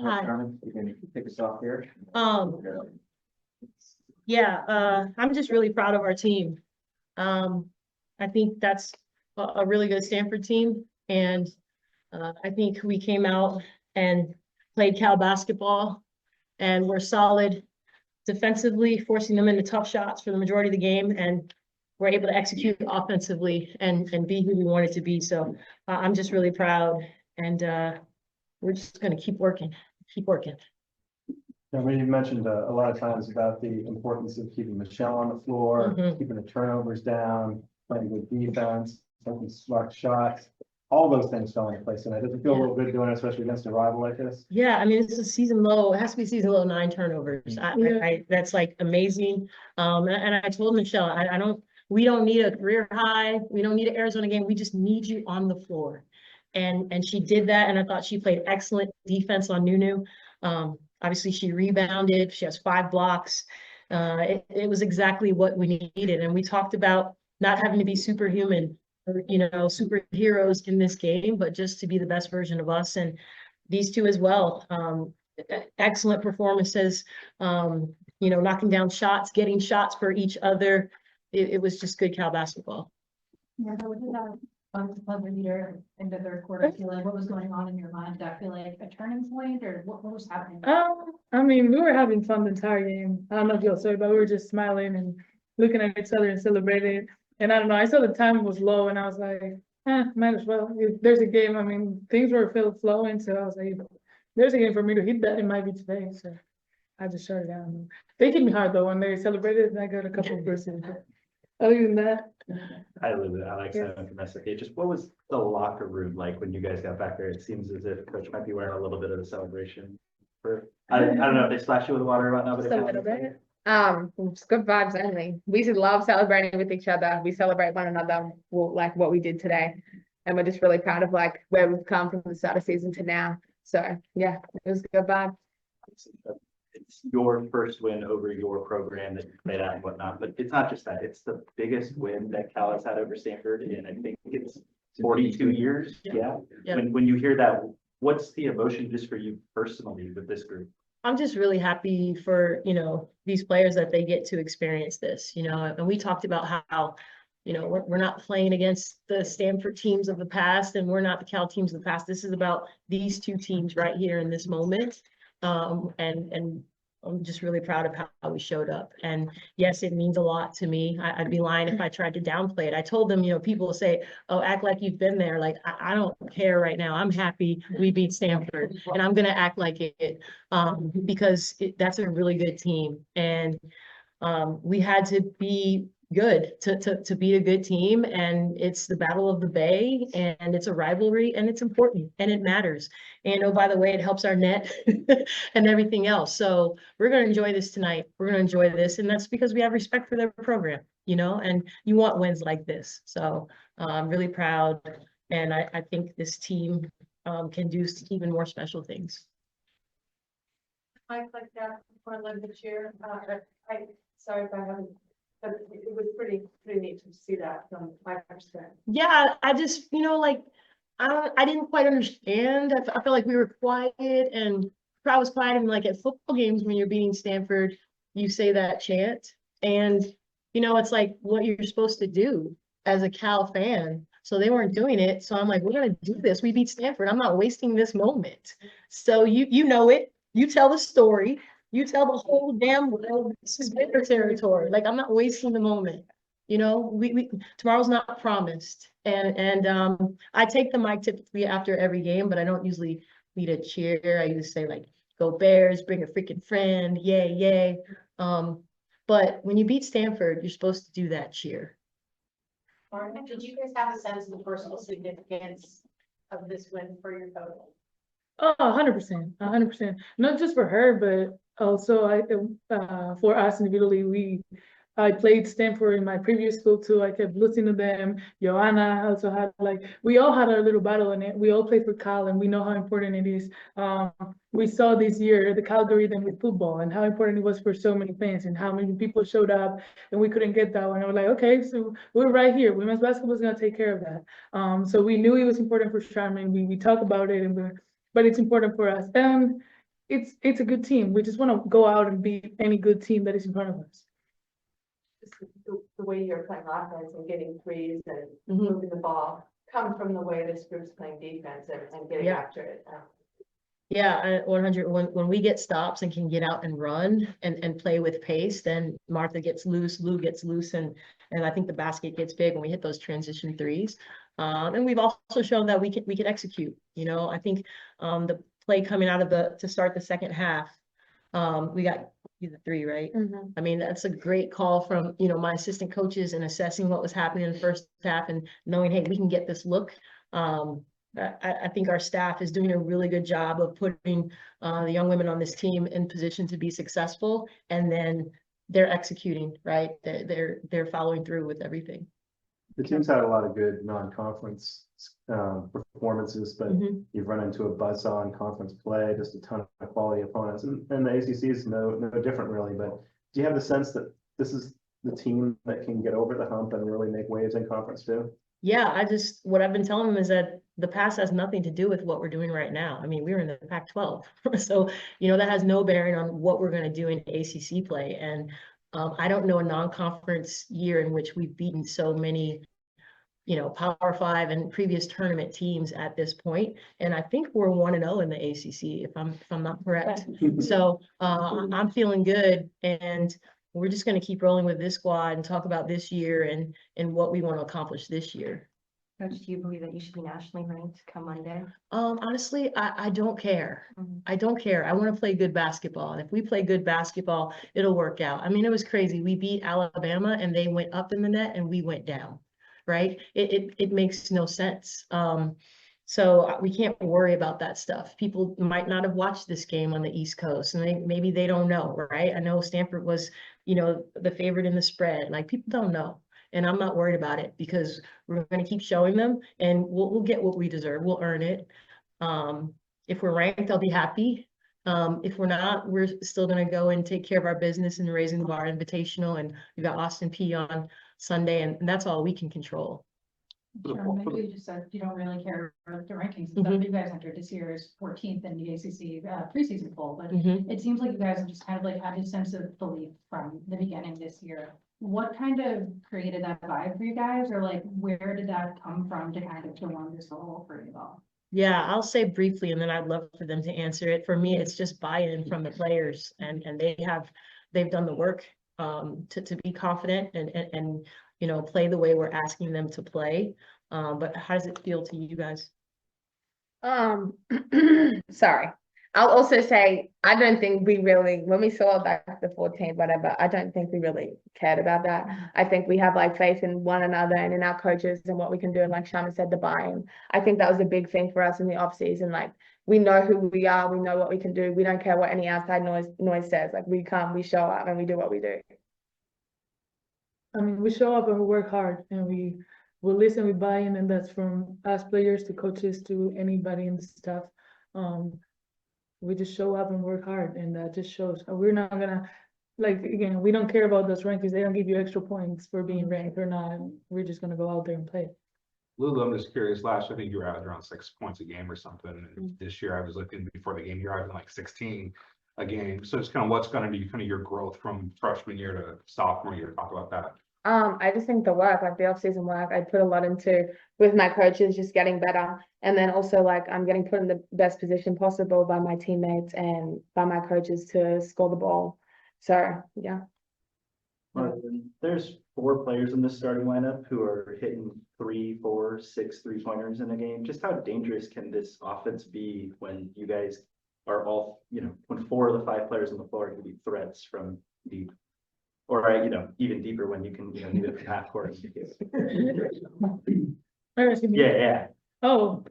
Hi. Carmen, you can kick us off here. I'm just really proud of our team. I think that's a really good Stanford team, and I think we came out and played Cal basketball, and we're solid defensively, forcing them into tough shots for the majority of the game, and we're able to execute offensively and be who we wanted to be. So I'm just really proud, and we're just going to keep working, keep working. You mentioned a lot of times about the importance of keeping Michelle on the floor, keeping the turnovers down, playing good defense, taking smart shots. All those things fell into place, and it doesn't feel a little good doing it, especially against a rival like this. Yeah, I mean, it's a season low. It has to be season low 9 turnovers. That's like amazing. And I told Michelle, we don't need a career high. We don't need an Arizona game. We just need you on the floor. And she did that. And I thought she played excellent defense on Nunu. Obviously she rebounded. She has 5 blocks. It was exactly what we needed. And we talked about not having to be superhuman, or, superheroes in this game, but just to be the best version of us. And these two as well. Excellent performances, knocking down shots, getting shots for each other. It was just good Cal basketball. Yeah, but with that buzzer leader in the third quarter, I feel like what was going on in your mind? Did that feel like a turning point, or what was happening? I mean, we were having fun the entire game. I don't know if y'all saw, but we were just smiling and looking at each other and celebrating. And I don't know, I saw the time was low, and I was like, might as well. If there's a game, I mean, things were flowing, so I was like, there's a game for me to hit that. It might be today, so I just shut it down. They hit me hard though when they celebrated, and I got a couple of bursts. Other than that, I live it. I like Simon from SFA. Just what was the locker room like when you guys got back there? It seems as if Coach might be wearing a little bit of a celebration. I don't know if they splashed you with water or whatnot, but Just a little bit. It's good vibes only. We just love celebrating with each other. We celebrate one another, like what we did today, and we're just really proud of like where we've come from the start of season to now. So yeah, it was a good vibe. It's your first win over your program that you played at and whatnot, but it's not just that. It's the biggest win that Cal has had over Stanford in I think it's 42 years. Yeah. When you hear that, what's the emotion just for you personally with this group? I'm just really happy for, these players that they get to experience this, and we talked about how, we're not playing against the Stanford teams of the past, and we're not the Cal teams of the past. This is about these two teams right here in this moment. And I'm just really proud of how we showed up. And yes, it means a lot to me. I'd be lying if I tried to downplay it. I told them, people will say, oh, act like you've been there. Like, I don't care right now. I'm happy we beat Stanford, and I'm going to act like it because that's a really good team. And we had to be good to beat a good team, and it's the Battle of the Bay, and it's a rivalry, and it's important, and it matters. And oh, by the way, it helps our net and everything else. So we're going to enjoy this tonight. We're going to enjoy this, and that's because we have respect for their program, and you want wins like this. So I'm really proud, and I think this team can do even more special things. I like that before I led the cheer. Sorry if I haven't. But it was pretty neat to see that from 5%. Yeah, I just, I didn't quite understand. I felt like we were quiet, and the crowd was quiet. And like at football games, when you're beating Stanford, you say that chant, and it's like what you're supposed to do as a Cal fan. So they weren't doing it. So I'm like, we're gonna do this. We beat Stanford. I'm not wasting this moment. So you know it. You tell the story. You tell the whole damn world this is their territory. Like, I'm not wasting the moment. We tomorrow's not promised. And I take the mic typically after every game, but I don't usually lead a cheer. I usually say like, go Bears, bring a freaking friend, yay, yay. But when you beat Stanford, you're supposed to do that cheer. Did you guys have a sense of the personal significance of this win for your coach? oh, 100%, 100%. Not just for her, but also for us individually. I played Stanford in my previous school too. I kept listening to them. Joanna also had we all had our little battle in it. We all played for Cal, and we know how important it is. We saw this year the algorithm with football and how important it was for so many fans and how many people showed up, and we couldn't get that one. And we're like, okay, so we're right here. Women's basketball is gonna take care of that. So we knew it was important for Charmin. We talked about it, but it's important for us. And it's a good team. We just want to go out and beat any good team that is in front of us. Just the way you're playing offense and getting threes and Mhm. moving the ball come from the way this group's playing defense and getting Yeah. after it. Yeah, 100. When we get stops and can get out and run and play with pace, then Martha gets loose, Lou gets loose, and I think the basket gets big when we hit those transition threes. And we've also shown that we can execute. You know, I think the play coming out of to start the second half, we got the three, right? I mean, that's a great call from, you know, my assistant coaches and assessing what was happening in the first half and knowing, hey, we can get this look. I think our staff is doing a really good job of putting the young women on this team in position to be successful, and then they're executing, right? They're following through with everything. The team's had a lot of good non-conference performances, but Mhm. you've run into a buzzsaw in conference play, just a ton of quality opponents, and the ACC is no different really. But do you have the sense that this is the team that can get over the hump and really make waves in conference too? Yeah, what I've been telling them is that the past has nothing to do with what we're doing right now. I mean, we were in the Pac-12, so, you know, that has no bearing on what we're going to do in ACC play. And I don't know a non-conference year in which we've beaten so many, you know, Power 5 and previous tournament teams at this point. And I think we're 1-0 in the ACC, if I'm not correct. So I'm feeling good, and we're just going to keep rolling with this squad and talk about this year and what we want to accomplish this year. Coach, do you believe that you should be nationally ranked come Monday? Honestly, I don't care. Mhm. I don't care. I want to play good basketball. And if we play good basketball, it'll work out. I mean, it was crazy. We beat Alabama and they went up in the net and we went down, right? It makes no sense. So we can't worry about that stuff. People might not have watched this game on the East Coast, and maybe they don't know, right? I know Stanford was, you know, the favorite in the spread. Like, people don't know. And I'm not worried about it because we're going to keep showing them, and we'll get what we deserve. We'll earn it. If we're ranked, I'll be happy. If we're not, we're still going to go and take care of our business and Raising the Bar Invitational. And we got Austin P on Sunday, and that's all we can control. Sure, maybe you just said you don't really care about the rankings and stuff, but you guys entered this year as 14th in the ACC preseason poll, but it seems like you guys have just kind of like had a sense of belief from the beginning this year. What kind of created that vibe for you guys, or like where did that come from to kind of go on this role for you all? Yeah, I'll say briefly, and then I'd love for them to answer it. For me, it's just buy-in from the players, and they've done the work to be confident and you know, play the way we're asking them to play. But how does it feel to you guys? Sorry. I'll also say, I don't think we really, when we saw like the 14, whatever, I don't think we really cared about that. I think we have like faith in one another and in our coaches and what we can do. And like Sharma said, the buy-in. I think that was a big thing for us in the off season. Like, we know who we are, we know what we can do. We don't care what any outside noise says. Like, we come, we show up, and we do what we do. I mean, we show up and we work hard, and we will listen, we buy in, and that's from us players to coaches to anybody in the staff. We just show up and work hard, and that just shows. We're not gonna, like, again, we don't care about those rankings. They don't give you extra points for being ranked or not. We're just gonna go out there and play. Lulu, I'm just curious. Last year, I think you were averaging around 6 points a game or something. And this year, I was looking before the game, you're averaging like 16 a game. So it's kind of what's going to be kind of your growth from freshman year to sophomore year. Talk about that. I just think the work, like the off-season work, I put a lot into with my coaches, just getting better. And then also, like, I'm getting put in the best position possible by my teammates and by my coaches to score the ball. So, yeah. There's 4 players in this starting lineup who are hitting 3, 4, 6 3-pointers in a game. Just how dangerous can this offense be when you guys are all, you know, when 4 of the 5 players on the floor can be threats from deep? Or, you know, even deeper when you can, you know, need it from half court. Yeah. Oh,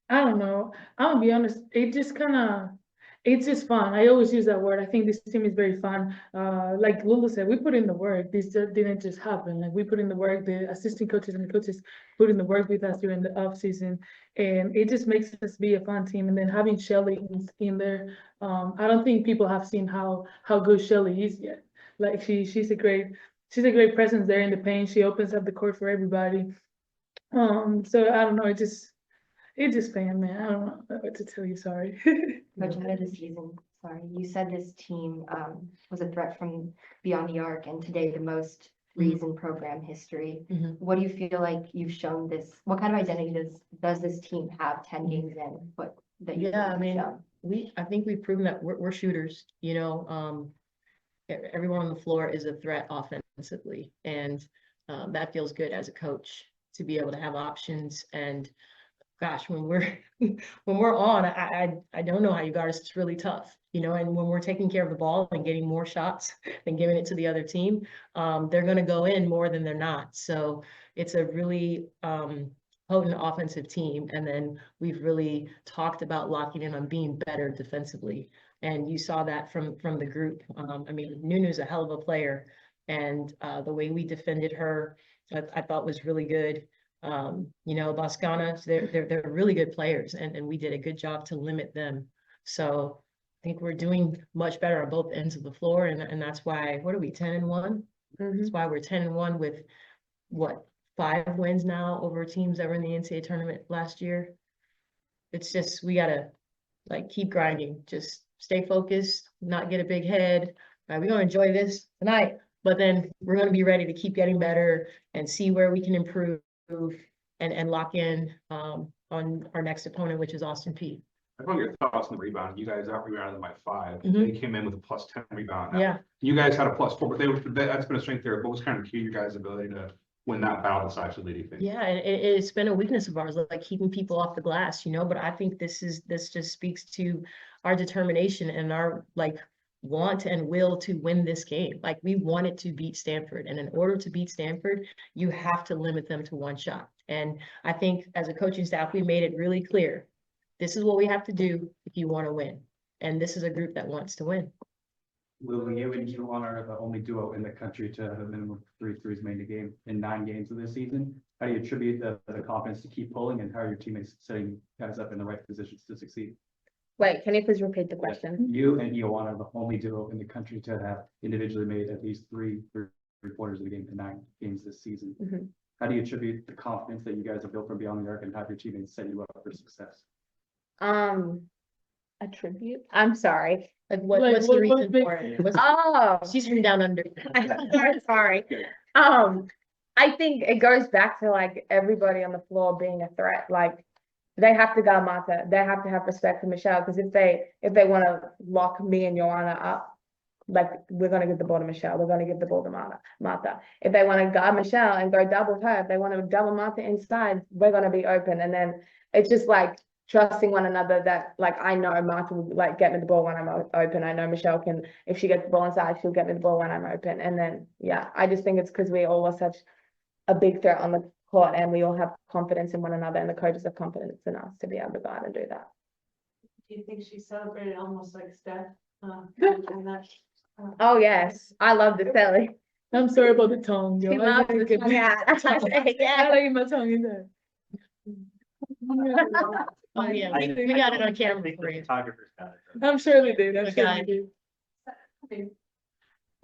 I don't know. I'm gonna be honest. It's just fun. I always use that word. I think this team is very fun. Like Lulu said, we put in the work. This didn't just happen. Like, we put in the work. The assistant coaches and the coaches put in the work with us during the off season, and it just makes us be a fun team. And then having Shelly in there, I don't think people have seen how good Shelly is yet. Like, she's a great presence there in the paint. She opens up the court for everybody. So I don't know. It's just fun, man. I don't know what to tell you. Sorry. Coach, how did the season sorry, you said this team was a threat from beyond the arc and today the most threes in program history. Mhm. What do you feel like you've shown this? What kind of identity does this team have 10 games in? What that you Yeah, I mean, shown? I think we've proven that we're shooters, you know, everyone on the floor is a threat offensively, and that feels good as a coach to be able to have options. And gosh, when we're when we're on, I don't know how you guard us. It's really tough, you know. And when we're taking care of the ball and getting more shots than giving it to the other team, they're going to go in more than they're not. So it's a really potent offensive team. And then we've really talked about locking in on being better defensively. And you saw that from the group. I mean, Nunu's a hell of a player, and the way we defended her, I thought was really good. You know, Boscana, they're really good players, and we did a good job to limit them. So I think we're doing much better on both ends of the floor, and that's why, what are we, 10-1? That's why we're 10-1 with what, 5 wins now over teams that were in the NCAA tournament last year. It's just, we gotta like keep grinding, just stay focused, not get a big head. We're gonna enjoy this tonight, but then we're gonna be ready to keep getting better and see where we can improve and lock in on our next opponent, which is Austin Peay. I want your thoughts on the rebound. You guys out rebounded them by 5. Mhm. They came in with a +10 rebound. Now, Yeah. you guys had a +4, but that's been a strength there. What was kind of key to your guys' ability to win that battle decisively, do you think? Yeah, and it's been a weakness of ours, like keeping people off the glass, you know, but I think this just speaks to our determination and our like want and will to win this game. Like we wanted to beat Stanford, and in order to beat Stanford, you have to limit them to 1 shot. And I think as a coaching staff, we made it really clear. This is what we have to do if you want to win. And this is a group that wants to win. Lily, you and Yuan are the only duo in the country to have a minimum of 3 threes made a game in 9 games of this season. How do you attribute the confidence to keep pulling, and how are your teammates setting guys up in the right positions to succeed? Wait, can you please repeat the question? You and Yuan are the only duo in the country to have individually made at least 3 3-quarters of the game in 9 games this season. Mhm. How do you attribute the confidence that you guys have built from beyond the arc, and have your teammates set you up for success? Attribute? I'm sorry. Like Like, what's the what reason makes- for it? Oh. She's from down under. I'm sorry. I think it goes back to like everybody on the floor being a threat. Like they have to guard Martha. They have to have respect for Michelle, because if they want to lock me and Joanna up, like we're gonna give the ball to Michelle. We're gonna give the ball to Martha. If they want to guard Michelle and go double her, if they want to double Martha inside, we're gonna be open. And then it's just like trusting one another, that like I know Martha will like get me the ball when I'm open. I know Michelle can, if she gets the ball inside, she'll get me the ball when I'm open. And then yeah, I just think it's because we all are such a big threat on the court, and we all have confidence in one another, and the coaches have confidence in us to be able to go out and do that. Do you think she celebrated almost like Steph? And that, Oh yes, I love the Sally. I'm sorry about the tongue, yo. She I loves like the it. tongue out. I Yeah. like my tongue in there. Oh yeah, we got it on camera for you. Photographers got it. I'm sure they did. I'm sure Okay. they did.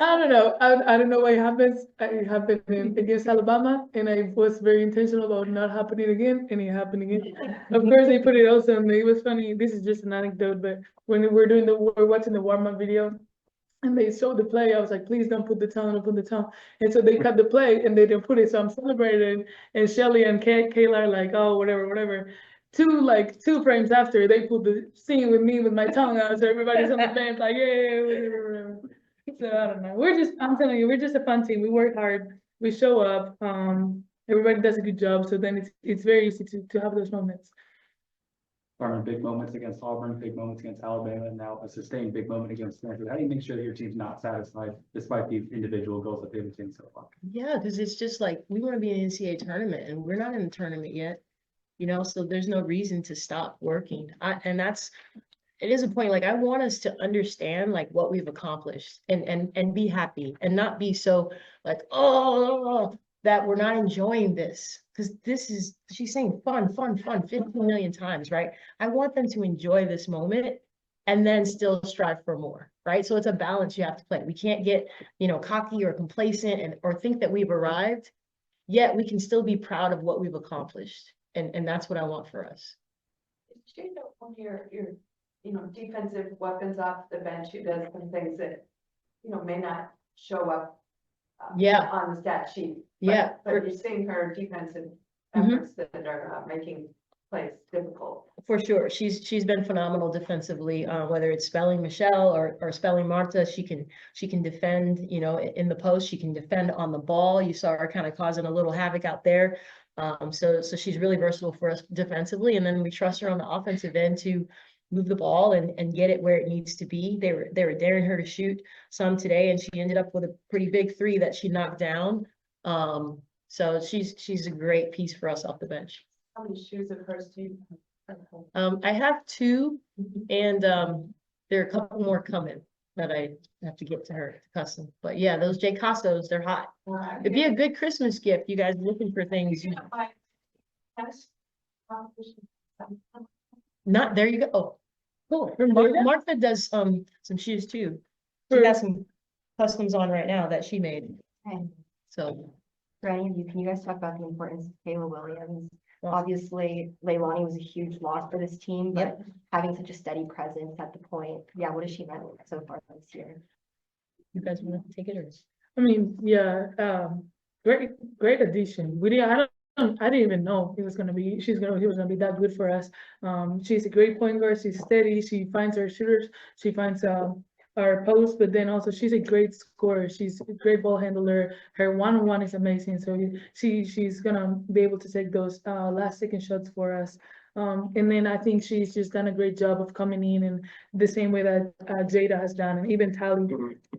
I don't know. I don't know why it happens. It happened against Alabama, and I was very intentional about not happening again, and it happened again. Of course, they put it also, and it was funny. This is just an anecdote, but when we're watching the warm-up video, and they showed the play, I was like, please don't put the tongue, don't put the tongue. And so they cut the play, and they didn't put it. So I'm celebrating, and Shelly and Kayla are like, oh, whatever. 2 frames after, they put the scene with me with my tongue out, so everybody's on the bench like, yeah, whatever. So I don't know. I'm telling you, we're just a fun team. We work hard. We show up. Everybody does a good job. So then it's very easy to have those moments. Garner, big moments against Auburn, big moments against Alabama, and now a sustained big moment against Stanford. How do you make sure that your team's not satisfied despite these individual goals that they've attained so far? Yeah, because it's just like we want to be in an NCAA tournament, and we're not in the tournament yet, you know. So there's no reason to stop working. It is a point, like I want us to understand like what we've accomplished and be happy, and not be so like, oh, that we're not enjoying this, because this is, she's saying fun 15 million times, right? I want them to enjoy this moment and then still strive for more, right? So it's a balance you have to play. We can't get, cocky or complacent or think that we've arrived, yet we can still be proud of what we've accomplished. And that's what I want for us. Did you know one of your defensive weapons off the bench, who does some things that, may not show up. Yeah. On the stat sheet. Yeah. But you're seeing her defensive Mhm. efforts that are making plays difficult. For sure. She's been phenomenal defensively, whether it's spelling Michelle or spelling Marta. She can defend, in the post. She can defend on the ball. You saw her kind of causing a little havoc out there. So she's really versatile for us defensively. And then we trust her on the offensive end to move the ball and get it where it needs to be. They were daring her to shoot some today, and she ended up with a pretty big three that she knocked down. So she's a great piece for us off the bench. How many shoes of hers do you have? I have two, and there are a couple more coming that I have to get to her to custom. But yeah, those J Costos, they're hot. It'd be a good Christmas gift. You guys are looking for things. Not, there you go. Oh, cool. Martha does some shoes too. She got some customs on right now that she made. Okay. So For any of you, can you guys talk about the importance of Kayla Williams? Well- Obviously, Leilani was a huge loss for this team, but having such a steady presence at the point, what has she meant so far this year? you guys want to take it or? I mean, yeah, great addition. I didn't even know he was gonna be that good for us. She's a great point guard. She's steady. She finds her shooters. She finds our post, but then also she's a great scorer. She's a great ball handler. Her one-on-one is amazing. So she's gonna be able to take those last second shots for us. And then I think she's just done a great job of coming in the same way that Jada has done, and even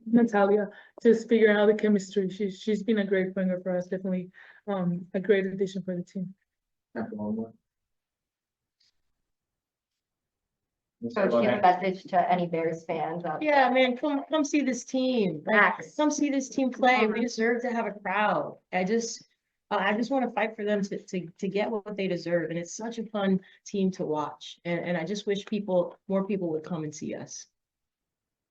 Natalia, just figuring out the chemistry. She's been a great player for us, definitely a great addition for the team. So do you have a message to any Bears fans? Yeah, man, come see this team. Come see this team play. We deserve to have a crowd. I just want to fight for them to get what they deserve. And it's such a fun team to watch. And I just wish more people would come and see us.